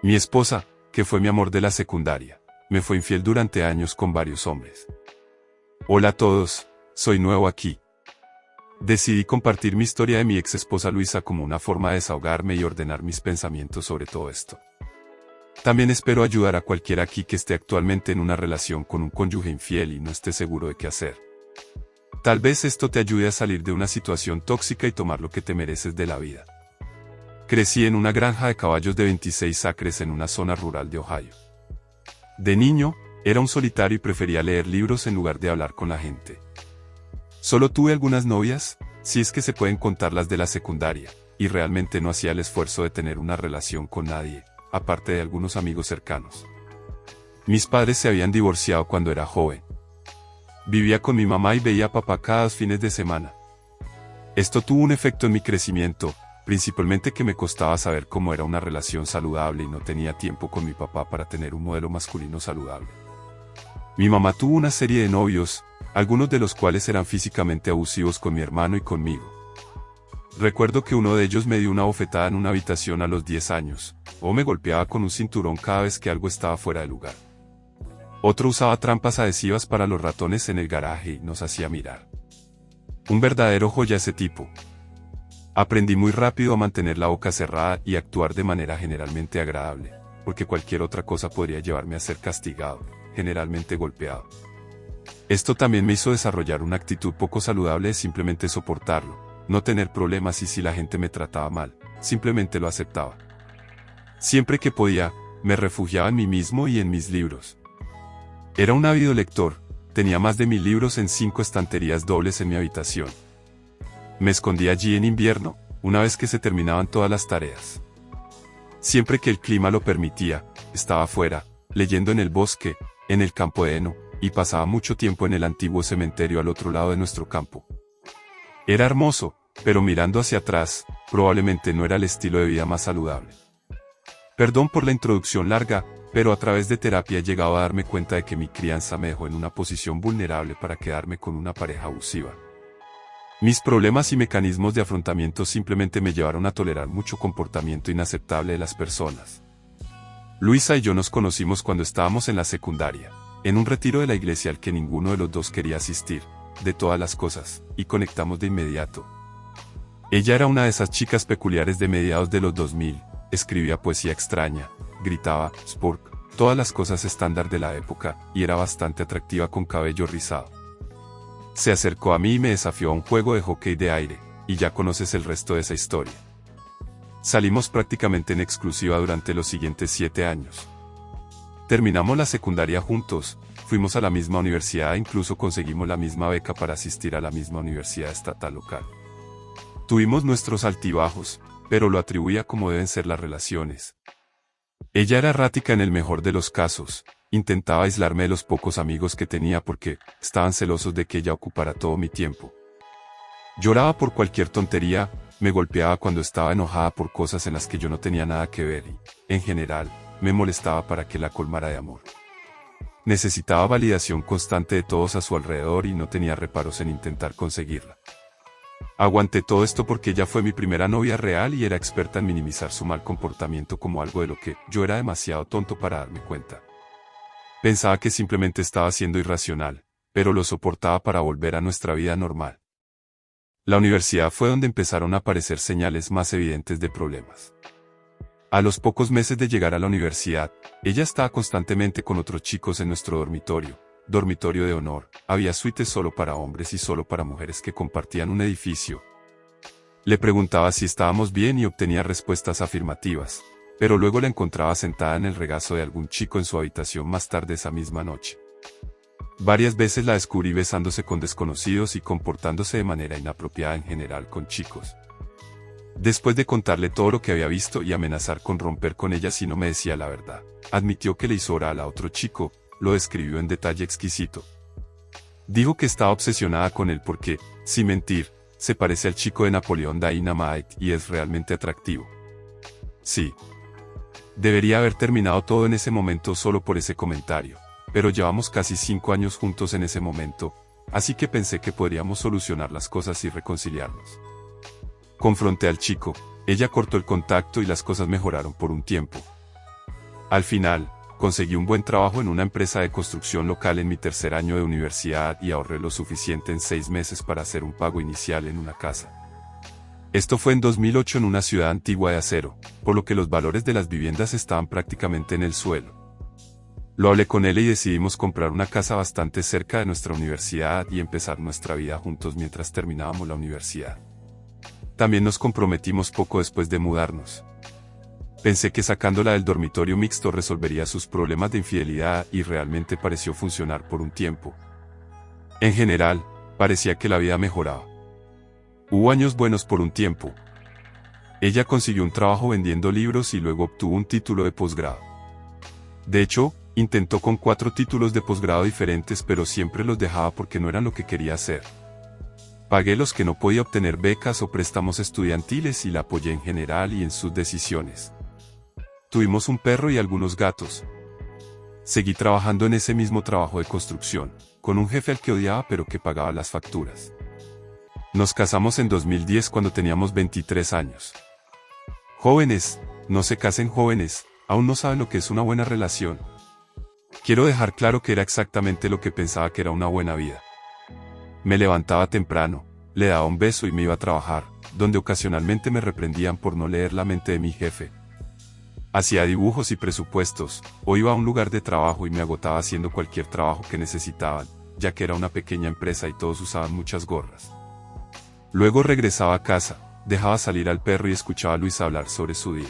Mi esposa, que fue mi amor de la secundaria, me fue infiel durante años con varios hombres. Hola a todos, soy nuevo aquí. Decidí compartir mi historia de mi ex esposa Luisa como una forma de desahogarme y ordenar mis pensamientos sobre todo esto. También espero ayudar a cualquiera aquí que esté actualmente en una relación con un cónyuge infiel y no esté seguro de qué hacer. Tal vez esto te ayude a salir de una situación tóxica y tomar lo que te mereces de la vida. Crecí en una granja de caballos de 26 acres en una zona rural de Ohio. De niño, era un solitario y prefería leer libros en lugar de hablar con la gente. Solo tuve algunas novias, si es que se pueden contar las de la secundaria, y realmente no hacía el esfuerzo de tener una relación con nadie, aparte de algunos amigos cercanos. Mis padres se habían divorciado cuando era joven. Vivía con mi mamá y veía a papá cada 2 fines de semana. Esto tuvo un efecto en mi crecimiento, principalmente que me costaba saber cómo era una relación saludable y no tenía tiempo con mi papá para tener un modelo masculino saludable. Mi mamá tuvo una serie de novios, algunos de los cuales eran físicamente abusivos con mi hermano y conmigo. Recuerdo que uno de ellos me dio una bofetada en una habitación a los 10 años, o me golpeaba con un cinturón cada vez que algo estaba fuera de lugar. Otro usaba trampas adhesivas para los ratones en el garaje y nos hacía mirar. Un verdadero joya ese tipo. Aprendí muy rápido a mantener la boca cerrada y actuar de manera generalmente agradable, porque cualquier otra cosa podría llevarme a ser castigado, generalmente golpeado. Esto también me hizo desarrollar una actitud poco saludable de simplemente soportarlo, no tener problemas y si la gente me trataba mal, simplemente lo aceptaba. Siempre que podía, me refugiaba en mí mismo y en mis libros. Era un ávido lector, tenía más de 1000 libros en 5 estanterías dobles en mi habitación. Me escondía allí en invierno, una vez que se terminaban todas las tareas. Siempre que el clima lo permitía, estaba afuera, leyendo en el bosque, en el campo de heno, y pasaba mucho tiempo en el antiguo cementerio al otro lado de nuestro campo. Era hermoso, pero mirando hacia atrás, probablemente no era el estilo de vida más saludable. Perdón por la introducción larga, pero a través de terapia he llegado a darme cuenta de que mi crianza me dejó en una posición vulnerable para quedarme con una pareja abusiva. Mis problemas y mecanismos de afrontamiento simplemente me llevaron a tolerar mucho comportamiento inaceptable de las personas. Luisa y yo nos conocimos cuando estábamos en la secundaria, en un retiro de la iglesia al que ninguno de los dos quería asistir, de todas las cosas, y conectamos de inmediato. Ella era una de esas chicas peculiares de mediados de los 2000, escribía poesía extraña, gritaba, "Spork", todas las cosas estándar de la época, y era bastante atractiva con cabello rizado. Se acercó a mí y me desafió a un juego de hockey de aire, y ya conoces el resto de esa historia. Salimos prácticamente en exclusiva durante los siguientes 7 años. Terminamos la secundaria juntos, fuimos a la misma universidad e incluso conseguimos la misma beca para asistir a la misma universidad estatal local. Tuvimos nuestros altibajos, pero lo atribuía como deben ser las relaciones. Ella era errática en el mejor de los casos, intentaba aislarme de los pocos amigos que tenía porque estaban celosos de que ella ocupara todo mi tiempo. Lloraba por cualquier tontería, me golpeaba cuando estaba enojada por cosas en las que yo no tenía nada que ver y, en general, me molestaba para que la colmara de amor. Necesitaba validación constante de todos a su alrededor y no tenía reparos en intentar conseguirla. Aguanté todo esto porque ella fue mi primera novia real y era experta en minimizar su mal comportamiento como algo de lo que yo era demasiado tonto para darme cuenta. Pensaba que simplemente estaba siendo irracional, pero lo soportaba para volver a nuestra vida normal. La universidad fue donde empezaron a aparecer señales más evidentes de problemas. A los pocos meses de llegar a la universidad, ella estaba constantemente con otros chicos en nuestro dormitorio de honor, había suites solo para hombres y solo para mujeres que compartían un edificio. Le preguntaba si estábamos bien y obtenía respuestas afirmativas, pero luego la encontraba sentada en el regazo de algún chico en su habitación más tarde esa misma noche. Varias veces la descubrí besándose con desconocidos y comportándose de manera inapropiada en general con chicos. Después de contarle todo lo que había visto y amenazar con romper con ella si no me decía la verdad, admitió que le hizo oral a otro chico, lo describió en detalle exquisito. Dijo que estaba obsesionada con él porque, sin mentir, se parece al chico de Napoleón Dynamite y es realmente atractivo. Sí. Debería haber terminado todo en ese momento solo por ese comentario, pero llevamos casi 5 años juntos en ese momento, así que pensé que podríamos solucionar las cosas y reconciliarnos. Confronté al chico, ella cortó el contacto y las cosas mejoraron por un tiempo. Al final, conseguí un buen trabajo en una empresa de construcción local en mi tercer año de universidad y ahorré lo suficiente en 6 meses para hacer un pago inicial en una casa. Esto fue en 2008 en una ciudad antigua de acero, por lo que los valores de las viviendas estaban prácticamente en el suelo. Lo hablé con él y decidimos comprar una casa bastante cerca de nuestra universidad y empezar nuestra vida juntos mientras terminábamos la universidad. También nos comprometimos poco después de mudarnos. Pensé que sacándola del dormitorio mixto resolvería sus problemas de infidelidad y realmente pareció funcionar por un tiempo. En general, parecía que la vida mejoraba. Hubo años buenos por un tiempo. Ella consiguió un trabajo vendiendo libros y luego obtuvo un título de posgrado. De hecho, intentó con 4 títulos de posgrado diferentes, pero siempre los dejaba porque no eran lo que quería hacer. Pagué los que no podía obtener becas o préstamos estudiantiles y la apoyé en general y en sus decisiones. Tuvimos un perro y algunos gatos. Seguí trabajando en ese mismo trabajo de construcción, con un jefe al que odiaba pero que pagaba las facturas. Nos casamos en 2010 cuando teníamos 23 años. Jóvenes, no se casen jóvenes, aún no saben lo que es una buena relación. Quiero dejar claro que era exactamente lo que pensaba que era una buena vida. Me levantaba temprano, le daba un beso y me iba a trabajar, donde ocasionalmente me reprendían por no leer la mente de mi jefe. Hacía dibujos y presupuestos, o iba a un lugar de trabajo y me agotaba haciendo cualquier trabajo que necesitaban, ya que era una pequeña empresa y todos usaban muchas gorras. Luego regresaba a casa, dejaba salir al perro y escuchaba a Luisa hablar sobre su día.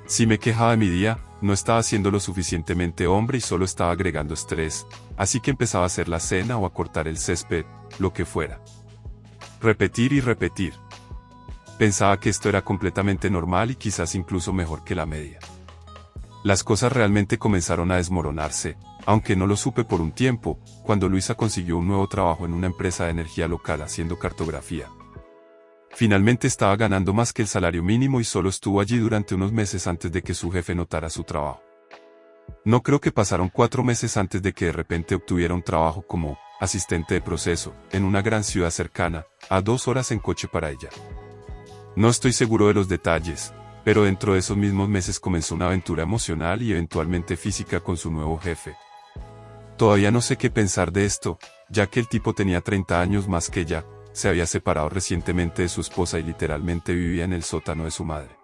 Si me quejaba de mi día, no estaba siendo lo suficientemente hombre y solo estaba agregando estrés, así que empezaba a hacer la cena o a cortar el césped, lo que fuera. Repetir y repetir. Pensaba que esto era completamente normal y quizás incluso mejor que la media. Las cosas realmente comenzaron a desmoronarse, aunque no lo supe por un tiempo, cuando Luisa consiguió un nuevo trabajo en una empresa de energía local haciendo cartografía. Finalmente estaba ganando más que el salario mínimo y solo estuvo allí durante unos meses antes de que su jefe notara su trabajo. No creo que pasaron 4 meses antes de que de repente obtuviera un trabajo como asistente de proceso, en una gran ciudad cercana, a 2 horas en coche para ella. No estoy seguro de los detalles, pero dentro de esos mismos meses comenzó una aventura emocional y eventualmente física con su nuevo jefe. Todavía no sé qué pensar de esto, ya que el tipo tenía 30 años más que ella, se había separado recientemente de su esposa y literalmente vivía en el sótano de su madre.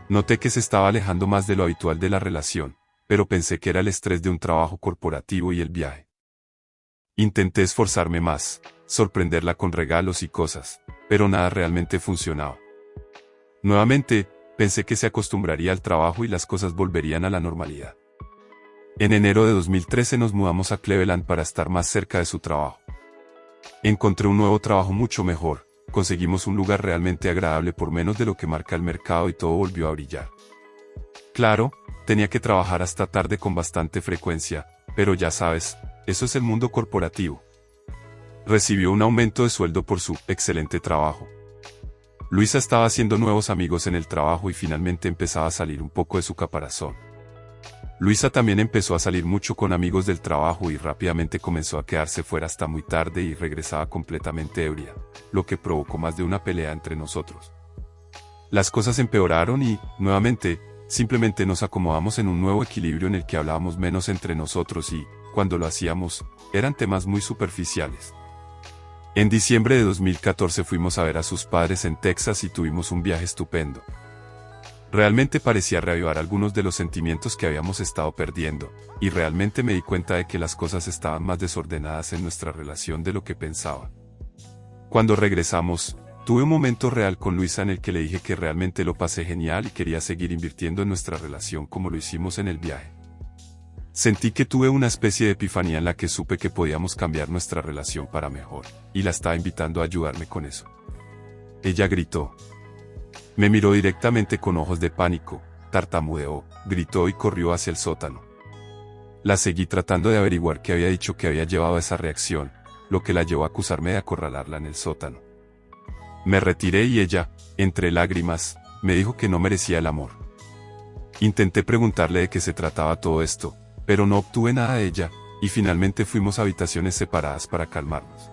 Noté que se estaba alejando más de lo habitual de la relación, pero pensé que era el estrés de un trabajo corporativo y el viaje. Intenté esforzarme más, sorprenderla con regalos y cosas, pero nada realmente funcionaba. Nuevamente, pensé que se acostumbraría al trabajo y las cosas volverían a la normalidad. En enero de 2013 nos mudamos a Cleveland para estar más cerca de su trabajo. Encontré un nuevo trabajo mucho mejor, conseguimos un lugar realmente agradable por menos de lo que marca el mercado y todo volvió a brillar. Claro, tenía que trabajar hasta tarde con bastante frecuencia, pero ya sabes, eso es el mundo corporativo. Recibió un aumento de sueldo por su excelente trabajo. Luisa estaba haciendo nuevos amigos en el trabajo y finalmente empezaba a salir un poco de su caparazón. Luisa también empezó a salir mucho con amigos del trabajo y rápidamente comenzó a quedarse fuera hasta muy tarde y regresaba completamente ebria, lo que provocó más de una pelea entre nosotros. Las cosas empeoraron y, nuevamente, simplemente nos acomodamos en un nuevo equilibrio en el que hablábamos menos entre nosotros y, cuando lo hacíamos, eran temas muy superficiales. En diciembre de 2014 fuimos a ver a sus padres en Texas y tuvimos un viaje estupendo. Realmente parecía reavivar algunos de los sentimientos que habíamos estado perdiendo, y realmente me di cuenta de que las cosas estaban más desordenadas en nuestra relación de lo que pensaba. Cuando regresamos, tuve un momento real con Luisa en el que le dije que realmente lo pasé genial y quería seguir invirtiendo en nuestra relación como lo hicimos en el viaje. Sentí que tuve una especie de epifanía en la que supe que podíamos cambiar nuestra relación para mejor, y la estaba invitando a ayudarme con eso. Ella gritó. Me miró directamente con ojos de pánico, tartamudeó, gritó y corrió hacia el sótano. La seguí tratando de averiguar qué había dicho que había llevado a esa reacción, lo que la llevó a acusarme de acorralarla en el sótano. Me retiré y ella, entre lágrimas, me dijo que no merecía el amor. Intenté preguntarle de qué se trataba todo esto, pero no obtuve nada de ella, y finalmente fuimos a habitaciones separadas para calmarnos.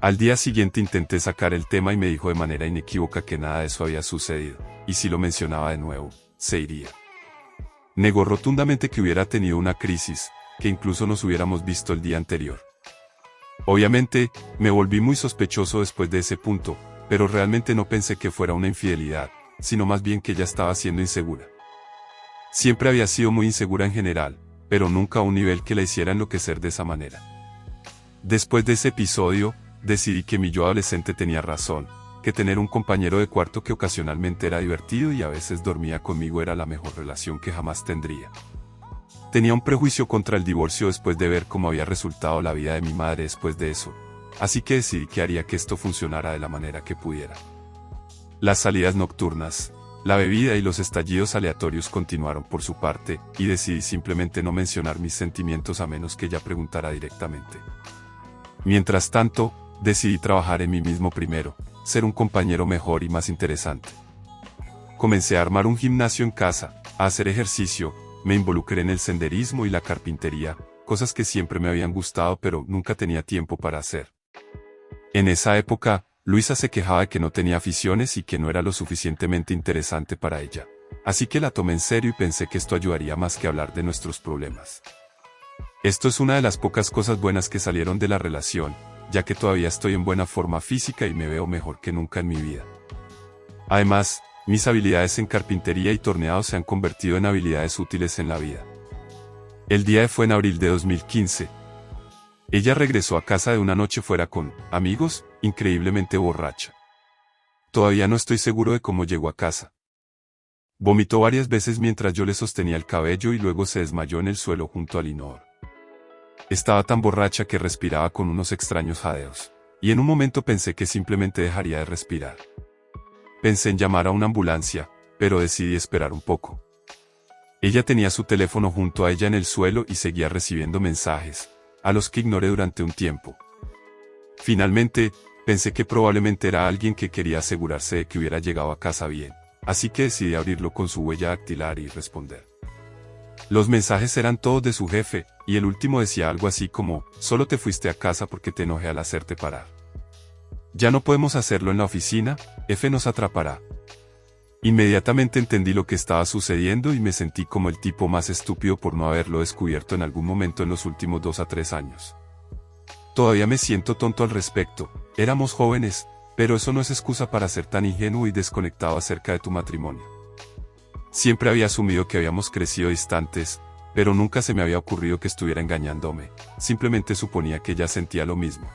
Al día siguiente intenté sacar el tema y me dijo de manera inequívoca que nada de eso había sucedido, y si lo mencionaba de nuevo, se iría. Negó rotundamente que hubiera tenido una crisis, que incluso nos hubiéramos visto el día anterior. Obviamente, me volví muy sospechoso después de ese punto, pero realmente no pensé que fuera una infidelidad, sino más bien que ella estaba siendo insegura. Siempre había sido muy insegura en general, pero nunca a un nivel que la hiciera enloquecer de esa manera. Después de ese episodio, decidí que mi yo adolescente tenía razón, que tener un compañero de cuarto que ocasionalmente era divertido y a veces dormía conmigo era la mejor relación que jamás tendría. Tenía un prejuicio contra el divorcio después de ver cómo había resultado la vida de mi madre después de eso, así que decidí que haría que esto funcionara de la manera que pudiera. Las salidas nocturnas, la bebida y los estallidos aleatorios continuaron por su parte, y decidí simplemente no mencionar mis sentimientos a menos que ella preguntara directamente. Mientras tanto, decidí trabajar en mí mismo primero, ser un compañero mejor y más interesante. Comencé a armar un gimnasio en casa, a hacer ejercicio, me involucré en el senderismo y la carpintería, cosas que siempre me habían gustado pero nunca tenía tiempo para hacer. En esa época, Luisa se quejaba de que no tenía aficiones y que no era lo suficientemente interesante para ella. Así que la tomé en serio y pensé que esto ayudaría más que hablar de nuestros problemas. Esto es una de las pocas cosas buenas que salieron de la relación, ya que todavía estoy en buena forma física y me veo mejor que nunca en mi vida. Además, mis habilidades en carpintería y torneado se han convertido en habilidades útiles en la vida. El día fue en abril de 2015. Ella regresó a casa de una noche fuera con amigos, increíblemente borracha. Todavía no estoy seguro de cómo llegó a casa. Vomitó varias veces mientras yo le sostenía el cabello y luego se desmayó en el suelo junto al inodoro. Estaba tan borracha que respiraba con unos extraños jadeos, y en un momento pensé que simplemente dejaría de respirar. Pensé en llamar a una ambulancia, pero decidí esperar un poco. Ella tenía su teléfono junto a ella en el suelo y seguía recibiendo mensajes, a los que ignoré durante un tiempo. Finalmente, pensé que probablemente era alguien que quería asegurarse de que hubiera llegado a casa bien, así que decidí abrirlo con su huella dactilar y responder. Los mensajes eran todos de su jefe, y el último decía algo así como, solo te fuiste a casa porque te enojé al hacerte parar. Ya no podemos hacerlo en la oficina, F nos atrapará. Inmediatamente entendí lo que estaba sucediendo y me sentí como el tipo más estúpido por no haberlo descubierto en algún momento en los últimos 2 a 3 años. Todavía me siento tonto al respecto, éramos jóvenes, pero eso no es excusa para ser tan ingenuo y desconectado acerca de tu matrimonio. Siempre había asumido que habíamos crecido distantes, pero nunca se me había ocurrido que estuviera engañándome, simplemente suponía que ella sentía lo mismo.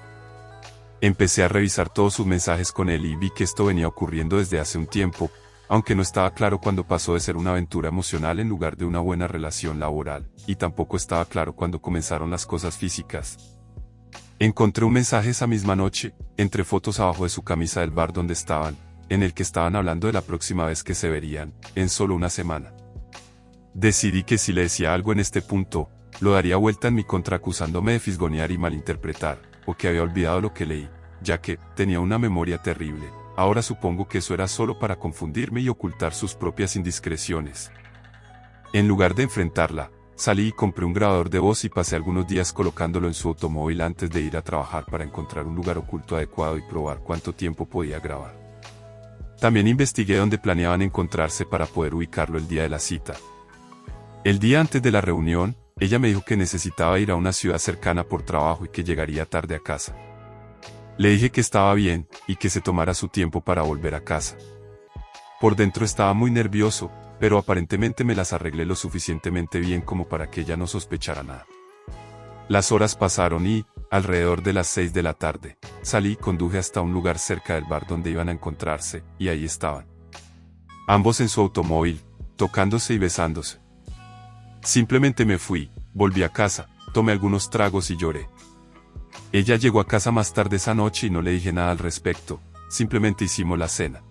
Empecé a revisar todos sus mensajes con él y vi que esto venía ocurriendo desde hace un tiempo, aunque no estaba claro cuándo pasó de ser una aventura emocional en lugar de una buena relación laboral, y tampoco estaba claro cuándo comenzaron las cosas físicas. Encontré un mensaje esa misma noche, entre fotos abajo de su camisa del bar donde estaban, en el que estaban hablando de la próxima vez que se verían, en solo una semana. Decidí que si le decía algo en este punto, lo daría vuelta en mi contra acusándome de fisgonear y malinterpretar, o que había olvidado lo que leí, ya que tenía una memoria terrible. Ahora supongo que eso era solo para confundirme y ocultar sus propias indiscreciones. En lugar de enfrentarla, salí y compré un grabador de voz y pasé algunos días colocándolo en su automóvil antes de ir a trabajar para encontrar un lugar oculto adecuado y probar cuánto tiempo podía grabar. También investigué dónde planeaban encontrarse para poder ubicarlo el día de la cita. El día antes de la reunión, ella me dijo que necesitaba ir a una ciudad cercana por trabajo y que llegaría tarde a casa. Le dije que estaba bien, y que se tomara su tiempo para volver a casa. Por dentro estaba muy nervioso, pero aparentemente me las arreglé lo suficientemente bien como para que ella no sospechara nada. Las horas pasaron y, alrededor de las 6 de la tarde, salí y conduje hasta un lugar cerca del bar donde iban a encontrarse, y ahí estaban. Ambos en su automóvil, tocándose y besándose. Simplemente me fui, volví a casa, tomé algunos tragos y lloré. Ella llegó a casa más tarde esa noche y no le dije nada al respecto, simplemente hicimos la cena.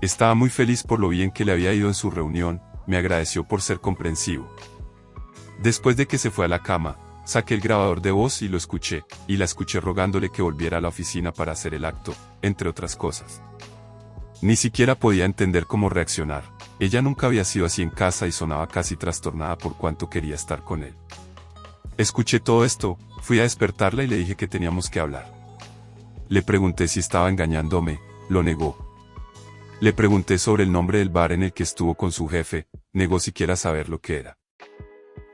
Estaba muy feliz por lo bien que le había ido en su reunión, me agradeció por ser comprensivo. Después de que se fue a la cama, saqué el grabador de voz y lo escuché, y la escuché rogándole que volviera a la oficina para hacer el acto, entre otras cosas. Ni siquiera podía entender cómo reaccionar, ella nunca había sido así en casa y sonaba casi trastornada por cuánto quería estar con él. Escuché todo esto, fui a despertarla y le dije que teníamos que hablar. Le pregunté si estaba engañándome, lo negó. Le pregunté sobre el nombre del bar en el que estuvo con su jefe, negó siquiera saber lo que era.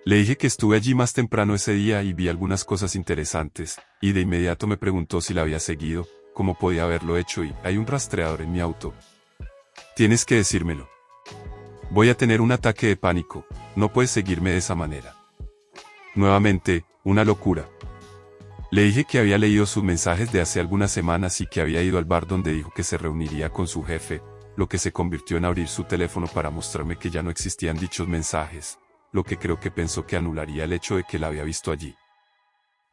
Le dije que estuve allí más temprano ese día y vi algunas cosas interesantes, y de inmediato me preguntó si la había seguido, cómo podía haberlo hecho y hay un rastreador en mi auto. Tienes que decírmelo. Voy a tener un ataque de pánico, no puedes seguirme de esa manera. Nuevamente, una locura. Le dije que había leído sus mensajes de hace algunas semanas y que había ido al bar donde dijo que se reuniría con su jefe, lo que se convirtió en abrir su teléfono para mostrarme que ya no existían dichos mensajes, lo que creo que pensó que anularía el hecho de que la había visto allí.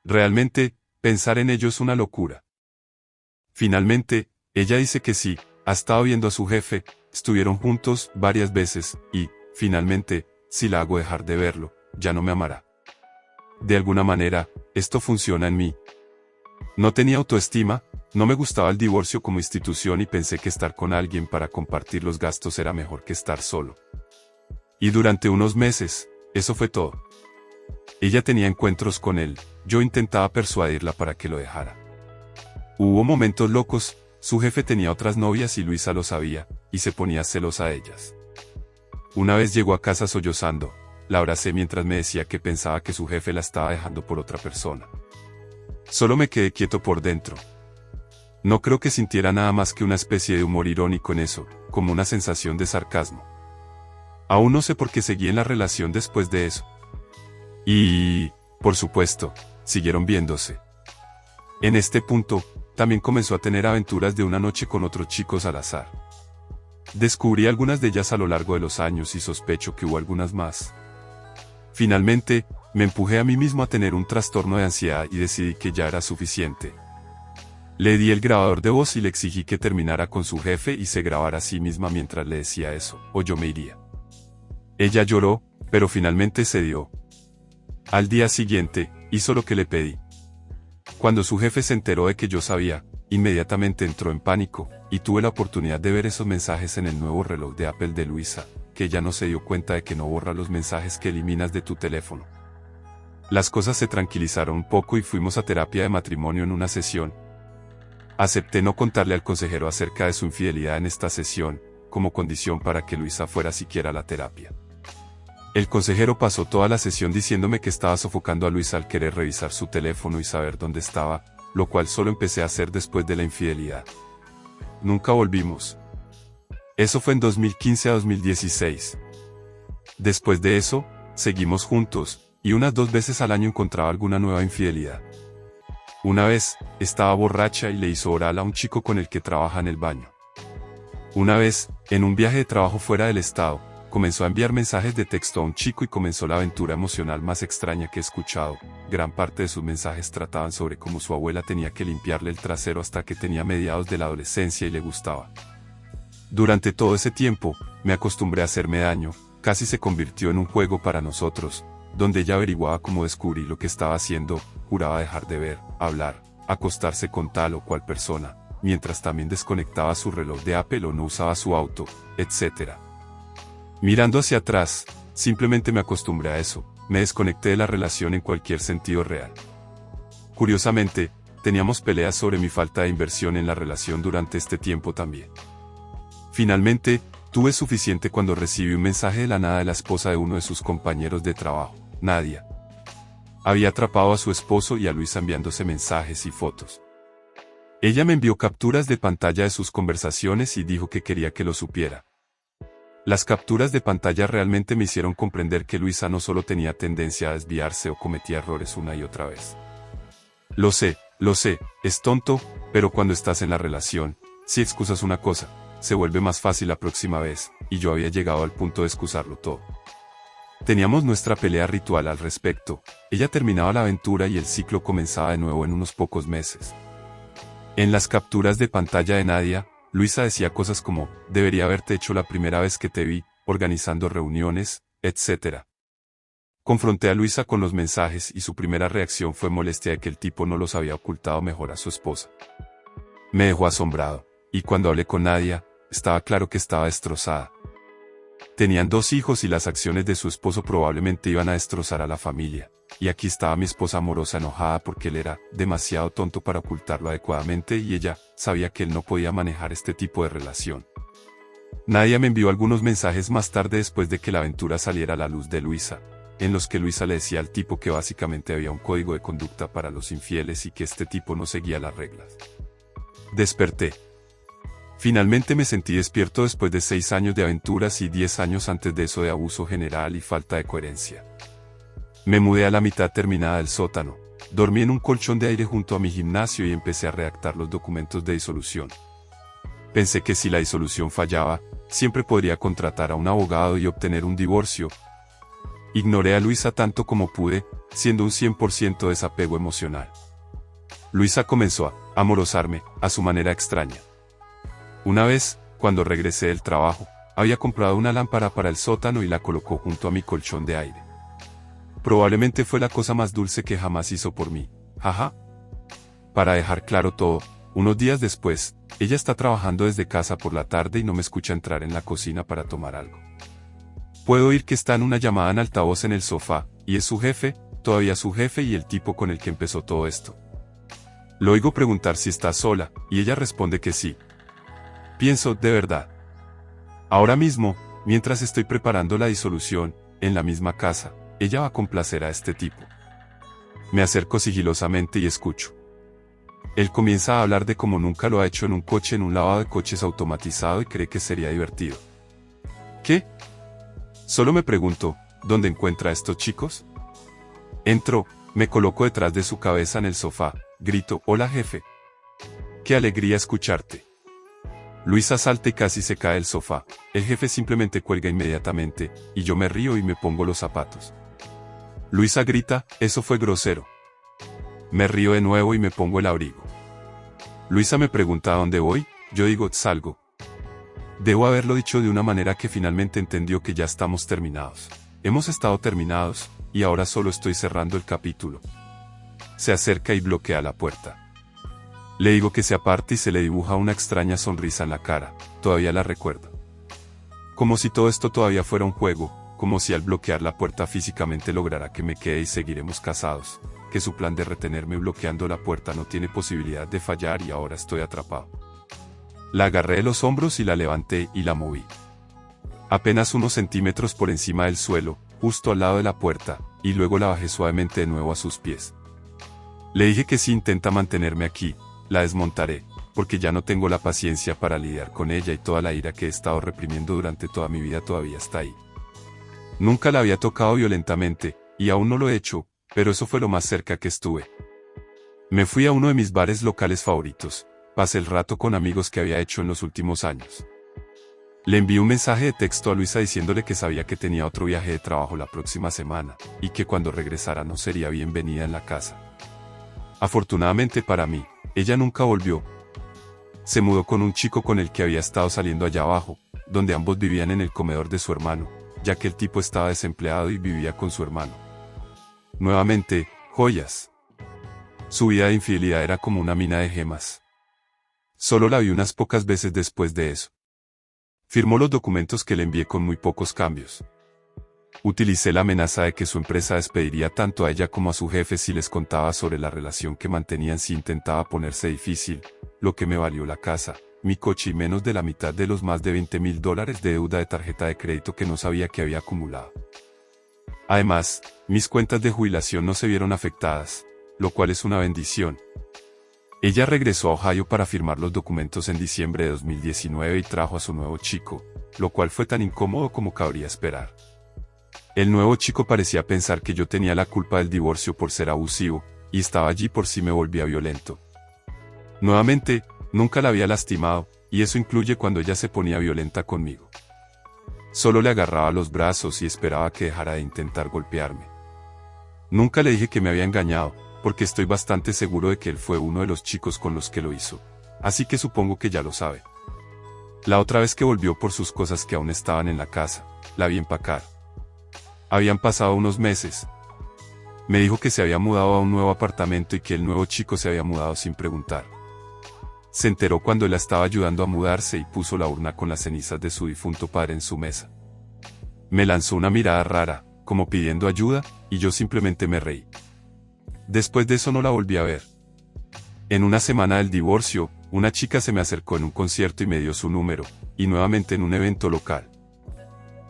Realmente, pensar en ello es una locura. Finalmente, ella dice que sí, ha estado viendo a su jefe, estuvieron juntos varias veces, y, finalmente, si la hago dejar de verlo, ya no me amará. De alguna manera, esto funciona en mí. No tenía autoestima, no me gustaba el divorcio como institución y pensé que estar con alguien para compartir los gastos era mejor que estar solo. Y durante unos meses, eso fue todo. Ella tenía encuentros con él, yo intentaba persuadirla para que lo dejara. Hubo momentos locos, su jefe tenía otras novias y Luisa lo sabía, y se ponía celosa a ellas. Una vez llegó a casa sollozando, la abracé mientras me decía que pensaba que su jefe la estaba dejando por otra persona. Solo me quedé quieto por dentro. No creo que sintiera nada más que una especie de humor irónico en eso, como una sensación de sarcasmo. Aún no sé por qué seguí en la relación después de eso. Y, por supuesto, siguieron viéndose. En este punto, también comenzó a tener aventuras de una noche con otros chicos al azar. Descubrí algunas de ellas a lo largo de los años y sospecho que hubo algunas más. Finalmente, me empujé a mí mismo a tener un trastorno de ansiedad y decidí que ya era suficiente. Le di el grabador de voz y le exigí que terminara con su jefe y se grabara a sí misma mientras le decía eso, o yo me iría. Ella lloró, pero finalmente cedió. Al día siguiente, hizo lo que le pedí. Cuando su jefe se enteró de que yo sabía, inmediatamente entró en pánico, y tuve la oportunidad de ver esos mensajes en el nuevo reloj de Apple de Luisa, que ella no se dio cuenta de que no borra los mensajes que eliminas de tu teléfono. Las cosas se tranquilizaron un poco y fuimos a terapia de matrimonio en una sesión. Acepté no contarle al consejero acerca de su infidelidad en esta sesión, como condición para que Luisa fuera siquiera a la terapia. El consejero pasó toda la sesión diciéndome que estaba sofocando a Luisa al querer revisar su teléfono y saber dónde estaba, lo cual solo empecé a hacer después de la infidelidad. Nunca volvimos. Eso fue en 2015 a 2016. Después de eso, seguimos juntos, y unas 2 veces al año encontraba alguna nueva infidelidad. Una vez, estaba borracha y le hizo oral a un chico con el que trabaja en el baño. Una vez, en un viaje de trabajo fuera del estado, comenzó a enviar mensajes de texto a un chico y comenzó la aventura emocional más extraña que he escuchado. Gran parte de sus mensajes trataban sobre cómo su abuela tenía que limpiarle el trasero hasta que tenía mediados de la adolescencia y le gustaba. Durante todo ese tiempo, me acostumbré a hacerme daño, casi se convirtió en un juego para nosotros, donde ella averiguaba cómo descubrir lo que estaba haciendo, juraba dejar de ver, hablar, acostarse con tal o cual persona, mientras también desconectaba su reloj de Apple o no usaba su auto, etc. Mirando hacia atrás, simplemente me acostumbré a eso, me desconecté de la relación en cualquier sentido real. Curiosamente, teníamos peleas sobre mi falta de inversión en la relación durante este tiempo también. Finalmente, tuve suficiente cuando recibí un mensaje de la nada de la esposa de uno de sus compañeros de trabajo, Nadia. Había atrapado a su esposo y a Luisa enviándose mensajes y fotos. Ella me envió capturas de pantalla de sus conversaciones y dijo que quería que lo supiera. Las capturas de pantalla realmente me hicieron comprender que Luisa no solo tenía tendencia a desviarse o cometía errores una y otra vez. Lo sé, es tonto, pero cuando estás en la relación, si excusas una cosa, se vuelve más fácil la próxima vez, y yo había llegado al punto de excusarlo todo. Teníamos nuestra pelea ritual al respecto, ella terminaba la aventura y el ciclo comenzaba de nuevo en unos pocos meses. En las capturas de pantalla de Nadia, Luisa decía cosas como, debería haberte hecho la primera vez que te vi, organizando reuniones, etc. Confronté a Luisa con los mensajes y su primera reacción fue molestia de que el tipo no los había ocultado mejor a su esposa. Me dejó asombrado, y cuando hablé con Nadia, estaba claro que estaba destrozada. Tenían 2 hijos y las acciones de su esposo probablemente iban a destrozar a la familia, y aquí estaba mi esposa amorosa enojada porque él era demasiado tonto para ocultarlo adecuadamente y ella sabía que él no podía manejar este tipo de relación. Nadia me envió algunos mensajes más tarde después de que la aventura saliera a la luz de Luisa, en los que Luisa le decía al tipo que básicamente había un código de conducta para los infieles y que este tipo no seguía las reglas. Desperté. Finalmente me sentí despierto después de 6 años de aventuras y 10 años antes de eso de abuso general y falta de coherencia. Me mudé a la mitad terminada del sótano, dormí en un colchón de aire junto a mi gimnasio y empecé a redactar los documentos de disolución. Pensé que si la disolución fallaba, siempre podría contratar a un abogado y obtener un divorcio. Ignoré a Luisa tanto como pude, siendo un 100% desapego emocional. Luisa comenzó a amorosarme, a su manera extraña. Una vez, cuando regresé del trabajo, había comprado una lámpara para el sótano y la colocó junto a mi colchón de aire. Probablemente fue la cosa más dulce que jamás hizo por mí, jaja. Para dejar claro todo, unos días después, ella está trabajando desde casa por la tarde y no me escucha entrar en la cocina para tomar algo. Puedo oír que está en una llamada en altavoz en el sofá, y es su jefe, todavía su jefe y el tipo con el que empezó todo esto. Lo oigo preguntar si está sola, y ella responde que sí. Pienso, de verdad. Ahora mismo, mientras estoy preparando la disolución, en la misma casa, ella va a complacer a este tipo. Me acerco sigilosamente y escucho. Él comienza a hablar de cómo nunca lo ha hecho en un coche en un lavado de coches automatizado y cree que sería divertido. ¿Qué? Solo me pregunto, ¿dónde encuentra a estos chicos? Entro, me coloco detrás de su cabeza en el sofá, grito, hola jefe. Qué alegría escucharte. Luisa salta y casi se cae del sofá, el jefe simplemente cuelga inmediatamente, y yo me río y me pongo los zapatos. Luisa grita, eso fue grosero. Me río de nuevo y me pongo el abrigo. Luisa me pregunta a dónde voy, yo digo, salgo. Debo haberlo dicho de una manera que finalmente entendió que ya estamos terminados. Hemos estado terminados, y ahora solo estoy cerrando el capítulo. Se acerca y bloquea la puerta. Le digo que se aparte y se le dibuja una extraña sonrisa en la cara, todavía la recuerdo. Como si todo esto todavía fuera un juego, como si al bloquear la puerta físicamente lograra que me quede y seguiremos casados, que su plan de retenerme bloqueando la puerta no tiene posibilidad de fallar y ahora estoy atrapado. La agarré de los hombros y la levanté y la moví. Apenas unos centímetros por encima del suelo, justo al lado de la puerta, y luego la bajé suavemente de nuevo a sus pies. Le dije que si intenta mantenerme aquí, la desmontaré, porque ya no tengo la paciencia para lidiar con ella y toda la ira que he estado reprimiendo durante toda mi vida todavía está ahí. Nunca la había tocado violentamente, y aún no lo he hecho, pero eso fue lo más cerca que estuve. Me fui a uno de mis bares locales favoritos, pasé el rato con amigos que había hecho en los últimos años. Le envié un mensaje de texto a Luisa diciéndole que sabía que tenía otro viaje de trabajo la próxima semana, y que cuando regresara no sería bienvenida en la casa. Afortunadamente para mí, ella nunca volvió. Se mudó con un chico con el que había estado saliendo allá abajo, donde ambos vivían en el comedor de su hermano, ya que el tipo estaba desempleado y vivía con su hermano. Nuevamente, joyas. Su vida de infidelidad era como una mina de gemas. Solo la vi unas pocas veces después de eso. Firmó los documentos que le envié con muy pocos cambios. Utilicé la amenaza de que su empresa despediría tanto a ella como a su jefe si les contaba sobre la relación que mantenían si intentaba ponerse difícil, lo que me valió la casa, mi coche y menos de la mitad de los más de $20,000 de deuda de tarjeta de crédito que no sabía que había acumulado. Además, mis cuentas de jubilación no se vieron afectadas, lo cual es una bendición. Ella regresó a Ohio para firmar los documentos en diciembre de 2019 y trajo a su nuevo chico, lo cual fue tan incómodo como cabría esperar. El nuevo chico parecía pensar que yo tenía la culpa del divorcio por ser abusivo, y estaba allí por si me volvía violento. Nuevamente, nunca la había lastimado, y eso incluye cuando ella se ponía violenta conmigo. Solo le agarraba los brazos y esperaba que dejara de intentar golpearme. Nunca le dije que me había engañado, porque estoy bastante seguro de que él fue uno de los chicos con los que lo hizo, así que supongo que ya lo sabe. La otra vez que volvió por sus cosas que aún estaban en la casa, la vi empacar. Habían pasado unos meses. Me dijo que se había mudado a un nuevo apartamento y que el nuevo chico se había mudado sin preguntar. Se enteró cuando la estaba ayudando a mudarse y puso la urna con las cenizas de su difunto padre en su mesa. Me lanzó una mirada rara, como pidiendo ayuda, y yo simplemente me reí. Después de eso no la volví a ver. En una semana del divorcio, una chica se me acercó en un concierto y me dio su número, y nuevamente en un evento local.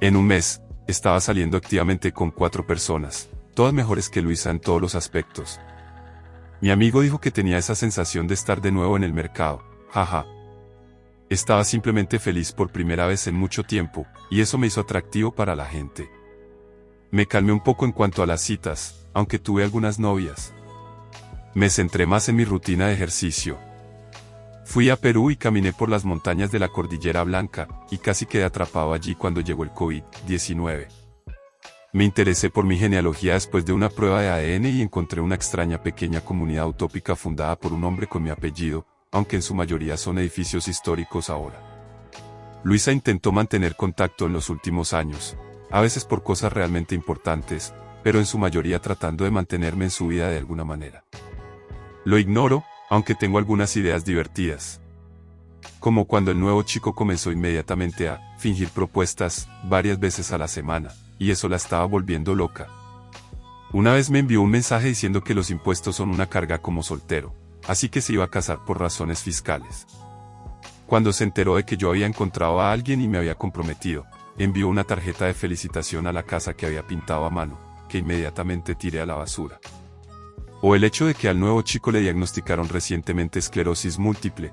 En un mes, estaba saliendo activamente con 4 personas, todas mejores que Luisa en todos los aspectos. Mi amigo dijo que tenía esa sensación de estar de nuevo en el mercado, jaja. Estaba simplemente feliz por primera vez en mucho tiempo, y eso me hizo atractivo para la gente. Me calmé un poco en cuanto a las citas, aunque tuve algunas novias. Me centré más en mi rutina de ejercicio. Fui a Perú y caminé por las montañas de la Cordillera Blanca, y casi quedé atrapado allí cuando llegó el COVID-19. Me interesé por mi genealogía después de una prueba de ADN y encontré una extraña pequeña comunidad utópica fundada por un hombre con mi apellido, aunque en su mayoría son edificios históricos ahora. Luisa intentó mantener contacto en los últimos años, a veces por cosas realmente importantes, pero en su mayoría tratando de mantenerme en su vida de alguna manera. Lo ignoro, aunque tengo algunas ideas divertidas. Como cuando el nuevo chico comenzó inmediatamente a fingir propuestas varias veces a la semana, y eso la estaba volviendo loca. Una vez me envió un mensaje diciendo que los impuestos son una carga como soltero, así que se iba a casar por razones fiscales. Cuando se enteró de que yo había encontrado a alguien y me había comprometido, envió una tarjeta de felicitación a la casa que había pintado a mano, que inmediatamente tiré a la basura. O el hecho de que al nuevo chico le diagnosticaron recientemente esclerosis múltiple.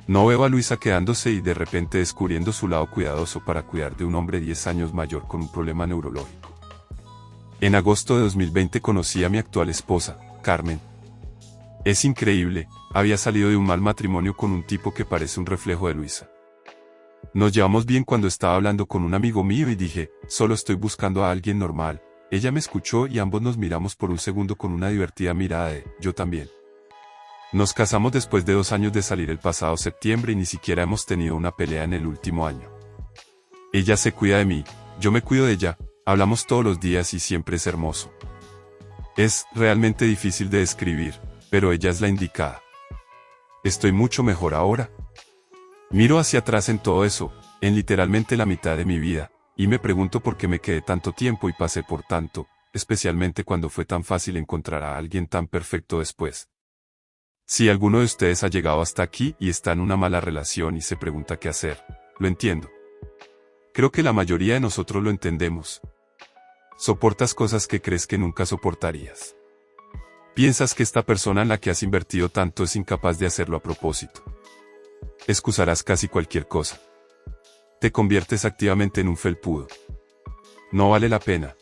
No veo a Luisa quedándose y de repente descubriendo su lado cuidadoso para cuidar de un hombre 10 años mayor con un problema neurológico. En agosto de 2020 conocí a mi actual esposa, Carmen. Es increíble, había salido de un mal matrimonio con un tipo que parece un reflejo de Luisa. Nos llevamos bien cuando estaba hablando con un amigo mío y dije, solo estoy buscando a alguien normal. Ella me escuchó y ambos nos miramos por un segundo con una divertida mirada de, yo también. Nos casamos después de 2 años de salir el pasado septiembre y ni siquiera hemos tenido una pelea en el último año. Ella se cuida de mí, yo me cuido de ella, hablamos todos los días y siempre es hermoso. Es realmente difícil de describir, pero ella es la indicada. Estoy mucho mejor ahora. Miro hacia atrás en todo eso, en literalmente la mitad de mi vida, y me pregunto por qué me quedé tanto tiempo y pasé por tanto, especialmente cuando fue tan fácil encontrar a alguien tan perfecto después. Si alguno de ustedes ha llegado hasta aquí y está en una mala relación y se pregunta qué hacer, lo entiendo. Creo que la mayoría de nosotros lo entendemos. Soportas cosas que crees que nunca soportarías. Piensas que esta persona en la que has invertido tanto es incapaz de hacerlo a propósito. Excusarás casi cualquier cosa. Te conviertes activamente en un felpudo. No vale la pena.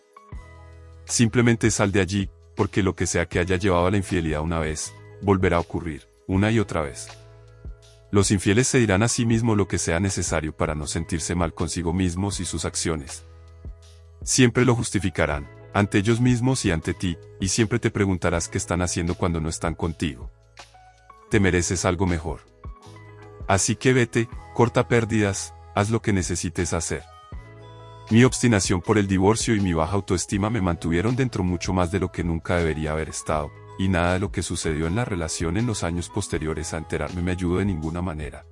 Simplemente sal de allí, porque lo que sea que haya llevado a la infidelidad una vez, volverá a ocurrir, una y otra vez. Los infieles se dirán a sí mismos lo que sea necesario para no sentirse mal consigo mismos y sus acciones. Siempre lo justificarán, ante ellos mismos y ante ti, y siempre te preguntarás qué están haciendo cuando no están contigo. Te mereces algo mejor. Así que vete, corta pérdidas, haz lo que necesites hacer. Mi obstinación por el divorcio y mi baja autoestima me mantuvieron dentro mucho más de lo que nunca debería haber estado, y nada de lo que sucedió en la relación en los años posteriores a enterarme me ayudó de ninguna manera.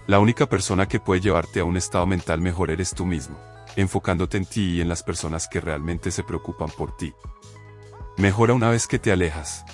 La única persona que puede llevarte a un estado mental mejor eres tú mismo, enfocándote en ti y en las personas que realmente se preocupan por ti. Mejora una vez que te alejas.